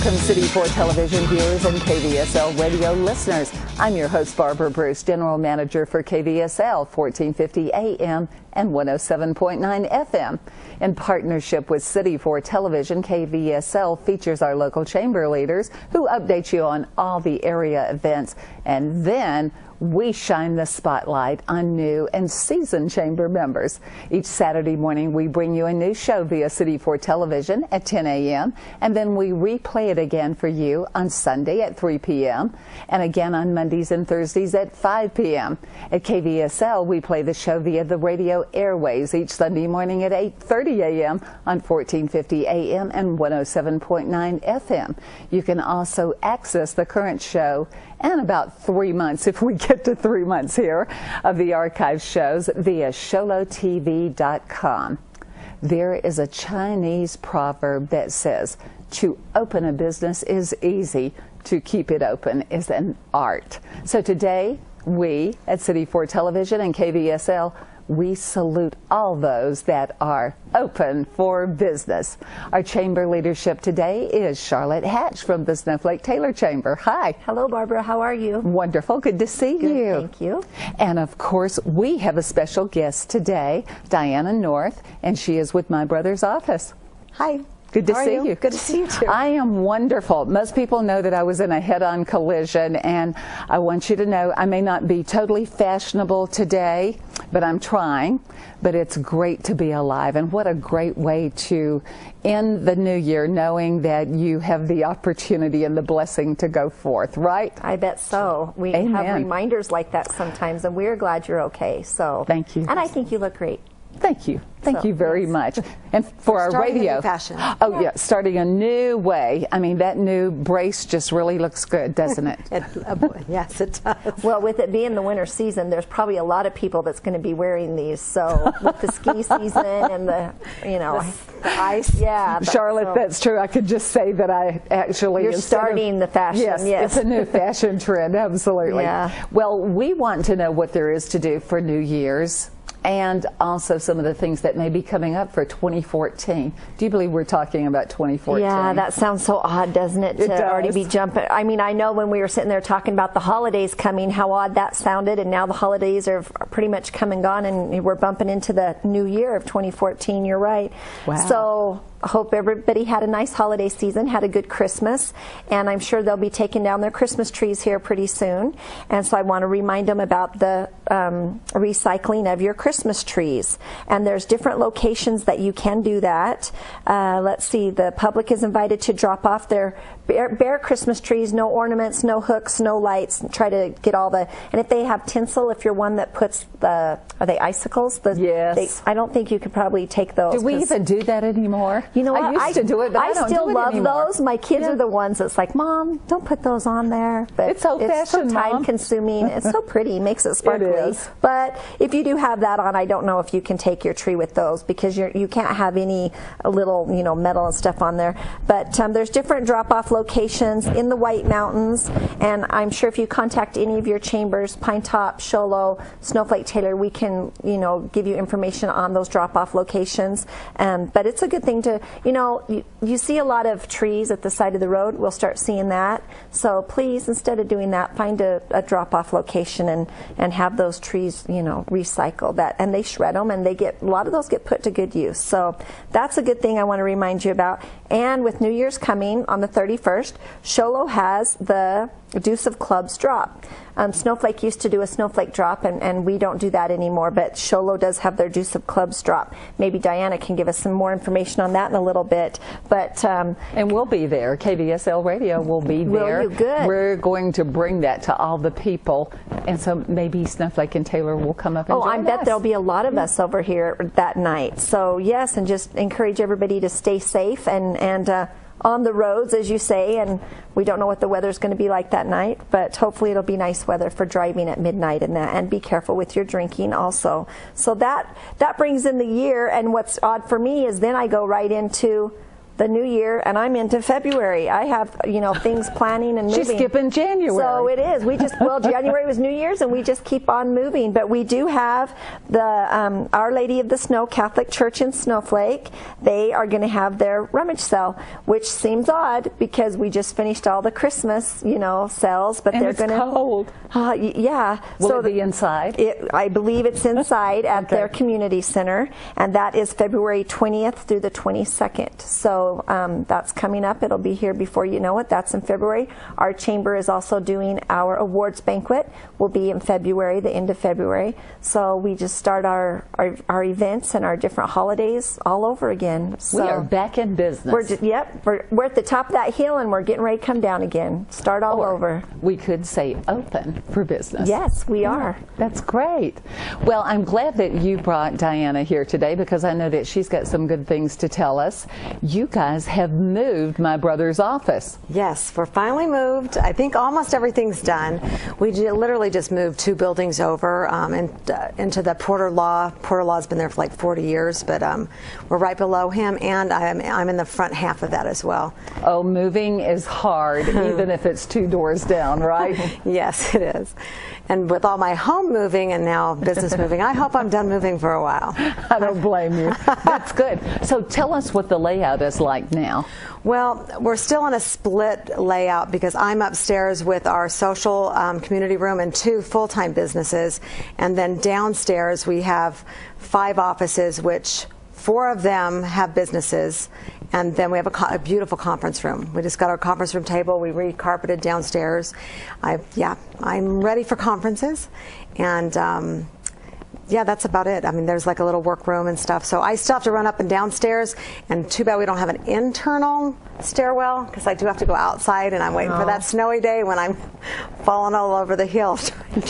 Welcome, City 4 television viewers and KVSL radio listeners. I'm your host, Barbara Bruce, General Manager for KVSL, 1450 AM and 107.9 FM. In partnership with City 4 Television, KVSL features our local chamber leaders who update you on all the area events, and then we shine the spotlight on new and seasoned chamber members. Each Saturday morning, we bring you a new show via City 4 Television at 10 a.m., and then we replay it again for you on Sunday at 3 p.m., and again on Mondays and Thursdays at 5 p.m. At KVSL, we play the show via the radio airways each Sunday morning at 8:30 a.m. on 1450 a.m. and 107.9 FM. You can also access the current show and about 3 months, if we get to 3 months here, of the archive shows via sholotv.com. There is a Chinese proverb that says, to open a business is easy, to keep it open is an art. So today, we at City 4 Television and KVSL, we salute all those that are open for business. Our chamber leadership today is Charlotte Hatch from the Snowflake Taylor Chamber. Hi. Hello, Barbara. How are you? Wonderful. Good to see you. Thank you. And of course, we have a special guest today, Diana North, and she is with My Brother's Office. Hi. Good to see you. Good to see you too. I am wonderful. Most people know that I was in a head-on collision, and I want you to know I may not be totally fashionable today, but I'm trying. But it's great to be alive, and what a great way to end the new year knowing that you have the opportunity and the blessing to go forth, right? I bet so. We Amen. have reminders like that sometimes, and we're glad you're okay. So thank you. And I think you look great. Thank you. Thank you very much. And for our radio, oh yeah, starting a new way. I mean, that new brace just really looks good, doesn't it? Yes, it does. Well, with it being the winter season, there's probably a lot of people that's going to be wearing these. So with the ski season and the ice, yeah. Charlotte, that's true. I could just say that I actually you're starting the fashion. Yes, it's a new fashion trend. Absolutely. Yeah. Well, we want to know what there is to do for New Year's, and also some of the things that may be coming up for 2014. Do you believe we're talking about 2014? Yeah, that sounds so odd, doesn't it? To already be jumping. I mean, I know when we were sitting there talking about the holidays coming, how odd that sounded, and now the holidays are pretty much come and gone, and we're bumping into the new year of 2014. You're right. Wow. So I hope everybody had a nice holiday season, had a good Christmas, and I'm sure they'll be taking down their Christmas trees here pretty soon. And so I want to remind them about the recycling of your Christmas trees. And there's different locations that you can do that. Let's see, the public is invited to drop off their bare Christmas trees, no ornaments, no hooks, no lights, and try to get all the, and if they have tinsel, if you're one that puts the, are they icicles? Yes. I don't think you could probably take those. Do we even do that anymore? You know what? I used to do it, but I don't still do it love anymore. those. My kids are the ones that's like, Mom, don't put those on there. But it's old-fashioned, it's so time-consuming. It's so pretty. Makes it sparkly. It is. But if you do have that on, I don't know if you can take your tree with those, because you can't have any little metal and stuff on there. But there's different drop-off locations in the White Mountains, and I'm sure if you contact any of your chambers, Pine Top, Sholo, Snowflake Taylor, we can give you information on those drop-off locations. But it's a good thing to, you see a lot of trees at the side of the road. We'll start seeing that. So please, instead of doing that, find a drop-off location and have those trees, recycled. And they shred them, and a lot of those get put to good use. So that's a good thing I want to remind you about. And with New Year's coming on the 31st, Sholo has the Deuce of Clubs drop. Snowflake used to do a snowflake drop, and we don't do that anymore, but Sholo does have their Deuce of Clubs drop. Maybe Diana can give us some more information on that in a little bit. But and we'll be there. KVSL Radio will be there. Will you? Good. We're going to bring that to all the people, and so maybe Snowflake and Taylor will come up and join us. I bet there'll be a lot of us over here that night. So yes, and just encourage everybody to stay safe and on the roads, as you say, and we don't know what the weather's going to be like that night, but hopefully it'll be nice weather for driving at midnight and be careful with your drinking also. So that brings in the year, and what's odd for me is then I go right into the new year, and I'm into February. I have, you know, things planning and moving. She's skipping January. So it is. We just, well, January was New Year's, and we just keep on moving. But we do have the Our Lady of the Snow Catholic Church in Snowflake. They are going to have their rummage sale, which seems odd because we just finished all the Christmas, you know, sales. But and they're going to. Cold. Yeah. Will so it be inside? I believe it's inside at Okay. their community center, and that is February 20th through the 22nd. So that's coming up. It'll be here before you know it. That's in February. Our chamber is also doing our awards banquet. Will be in February, the end of February. So we just start our events and our different holidays all over again. So we are back in business. We're at the top of that hill, and we're getting ready to come down again. Start all over. We could say open for business. Yes, we are. That's great. Well, I'm glad that you brought Diana here today because I know that she's got some good things to tell us. You guys have moved my brother's office. Yes, we're finally moved. I think almost everything's done. We literally just moved 2 buildings over into the Porter Law. Porter Law's been there for like 40 years, but we're right below him, and I'm in the front half of that as well. Oh, moving is hard, even if it's 2 doors down, right? Yes, it is. And with all my home moving and now business moving, I hope I'm done moving for a while. I don't blame you. That's good. So tell us what the layout is like now. Well, we're still in a split layout because I'm upstairs with our social community room and 2 full-time businesses. And then downstairs we have 5 offices, which 4 of them have businesses. And then we have a beautiful conference room. We just got our conference room table. We re-carpeted downstairs. I'm ready for conferences. And yeah, that's about it. I mean, there's like a little workroom and stuff. So I still have to run up and downstairs. And too bad we don't have an internal stairwell because I do have to go outside, and I'm waiting for that snowy day when I'm falling all over the hill.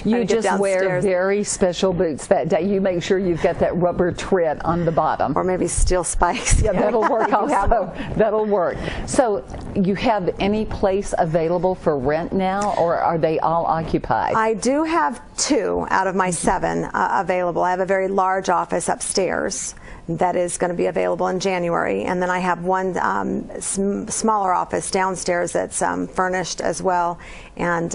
You just wear very special boots that day. You make sure you've got that rubber tread on the bottom. Or maybe steel spikes. Yeah, that'll work also. That'll work. So you have any place available for rent now, or are they all occupied? I do have 2 out of my 7 available. I have a very large office upstairs that is going to be available in January, and then I have one smaller office downstairs that's furnished as well, and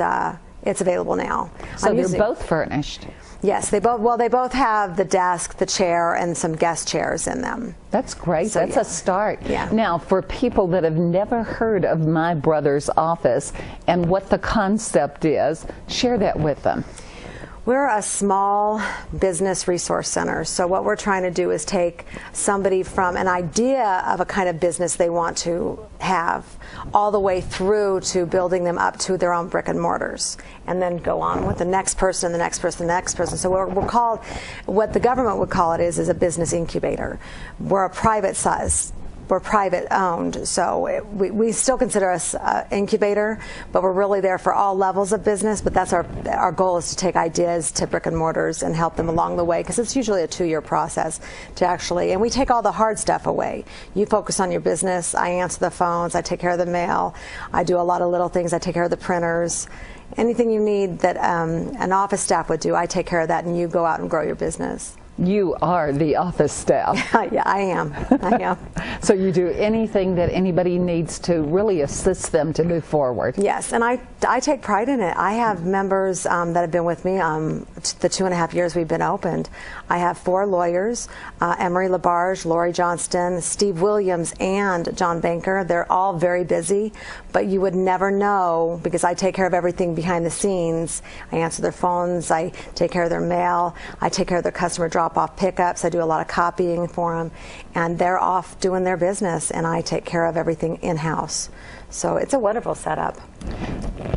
it's available now. So they're both furnished? Yes, they both have the desk, the chair, and some guest chairs in them. That's great. So, that's a start. Yeah. Now, for people that have never heard of my brother's office and what the concept is, share that with them. We're a small business resource center, so what we're trying to do is take somebody from an idea of a kind of business they want to have all the way through to building them up to their own brick and mortars, and then go on with the next person, the next person, the next person. So we're called, what the government would call it is a business incubator. We're a private size. We're private owned, so we still consider us incubator, but we're really there for all levels of business. But that's our goal, is to take ideas to brick and mortars and help them along the way, because it's usually a 2-year process to actually, and we take all the hard stuff away. You focus on your business, I answer the phones, I take care of the mail, I do a lot of little things, I take care of the printers. Anything you need that an office staff would do, I take care of that, and you go out and grow your business. You are the office staff. Yeah, I am. So you do anything that anybody needs to really assist them to move forward. Yes, and I take pride in it. I have members that have been with me the 2.5 years we've been opened. I have 4 lawyers, Emery Labarge, Lori Johnston, Steve Williams, and John Banker. They're all very busy, but you would never know because I take care of everything behind the scenes. I answer their phones, I take care of their mail, I take care of their customer drop-off pickups, I do a lot of copying for them, and they're off doing their business, and I take care of everything in-house. So it's a wonderful setup.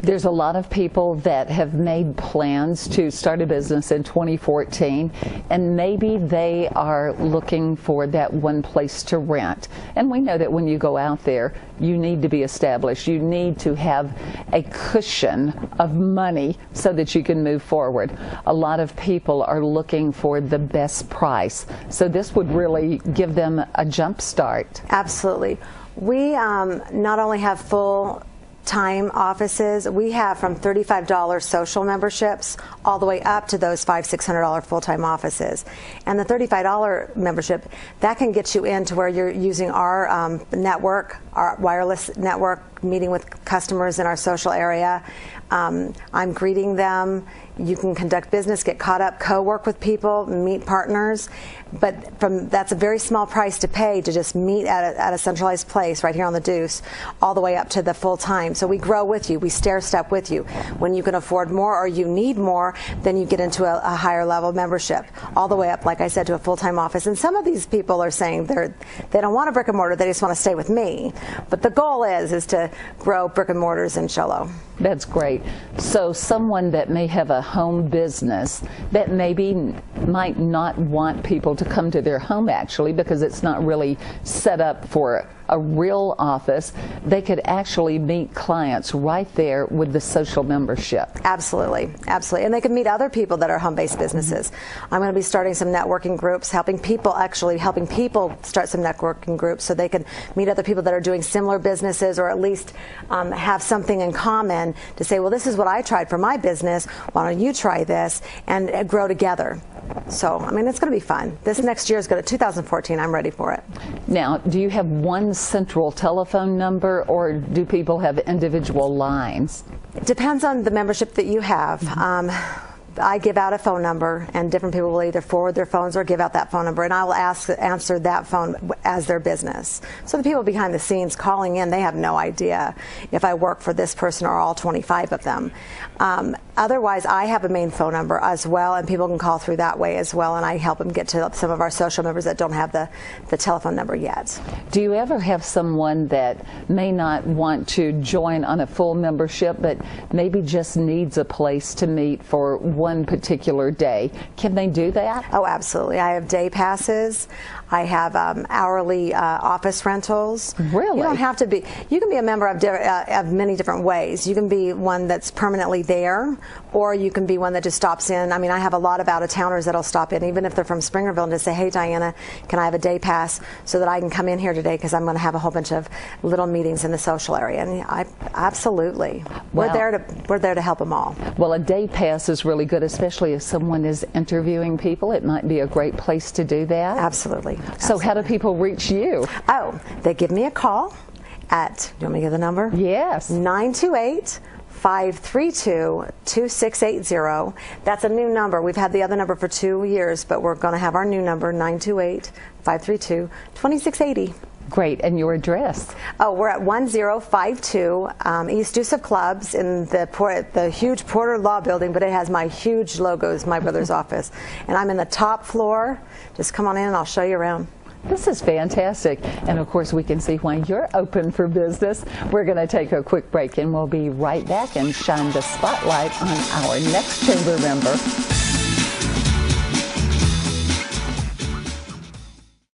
There's a lot of people that have made plans to start a business in 2014, and maybe they are looking for that one place to rent. And we know that when you go out there, you need to be established. You need to have a cushion of money so that you can move forward. A lot of people are looking for the best price. So this would really give them a jump start. Absolutely. We not only have full time offices, we have from $35 social memberships all the way up to those $500–600 full-time offices. And the $35 membership, that can get you into where you're using our network, our wireless network, meeting with customers in our social area. I'm greeting them. You can conduct business, get caught up, co-work with people, meet partners. But that's a very small price to pay to just meet at a centralized place right here on the Deuce, all the way up to the full time. So we grow with you, we stair step with you. When you can afford more or you need more, then you get into a higher level membership, all the way up, like I said, to a full-time office. And some of these people are saying they don't want a brick and mortar, they just want to stay with me. But the goal is to grow brick and mortars in Show Low. That's great. So someone that may have a home business that maybe might not want people to come to their home actually because it's not really set up for a real office, they could actually meet clients right there with the social membership. Absolutely, absolutely. And they can meet other people that are home-based businesses. I'm going to be starting some networking groups, helping people start some networking groups so they can meet other people that are doing similar businesses, or at least have something in common to say, well, this is what I tried for my business, why don't you try this, and grow together. So, I mean, it's going to be fun. This next year is going to, 2014, I'm ready for it. Now, do you have one central telephone number, or do people have individual lines? It depends on the membership that you have. I give out a phone number, and different people will either forward their phones or give out that phone number, and I will answer that phone as their business. So the people behind the scenes calling in, they have no idea if I work for this person or all 25 of them. Otherwise, I have a main phone number as well, and people can call through that way as well, and I help them get to some of our social members that don't have the telephone number yet. Do you ever have someone that may not want to join on a full membership, but maybe just needs a place to meet for one particular day? Can they do that? Oh, absolutely. I have day passes. I have hourly office rentals. Really? You don't have to be. You can be a member of many different ways. You can be one that's permanently there, or you can be one that just stops in. I mean, I have a lot of out-of-towners that'll stop in, even if they're from Springerville, and just say, hey, Diana, can I have a day pass so that I can come in here today because I'm going to have a whole bunch of little meetings in the social area. And absolutely. Well, we're there to help them all. Well, a day pass is really good, especially if someone is interviewing people. It might be a great place to do that. Absolutely. So how do people reach you? Oh, they give me a call at, do you want me to give the number? Yes. 928-532-2680. That's a new number. We've had the other number for 2 years, but we're going to have our new number, 928-532-2680. Great. And your address? Oh, we're at 1052 East Deuce of Clubs in the huge Porter Law Building, but it has my huge logos, my brother's office. And I'm in the top floor. Just come on in and I'll show you around. This is fantastic. And of course, we can see why you're open for business. We're going to take a quick break, and we'll be right back and shine the spotlight on our next chamber member.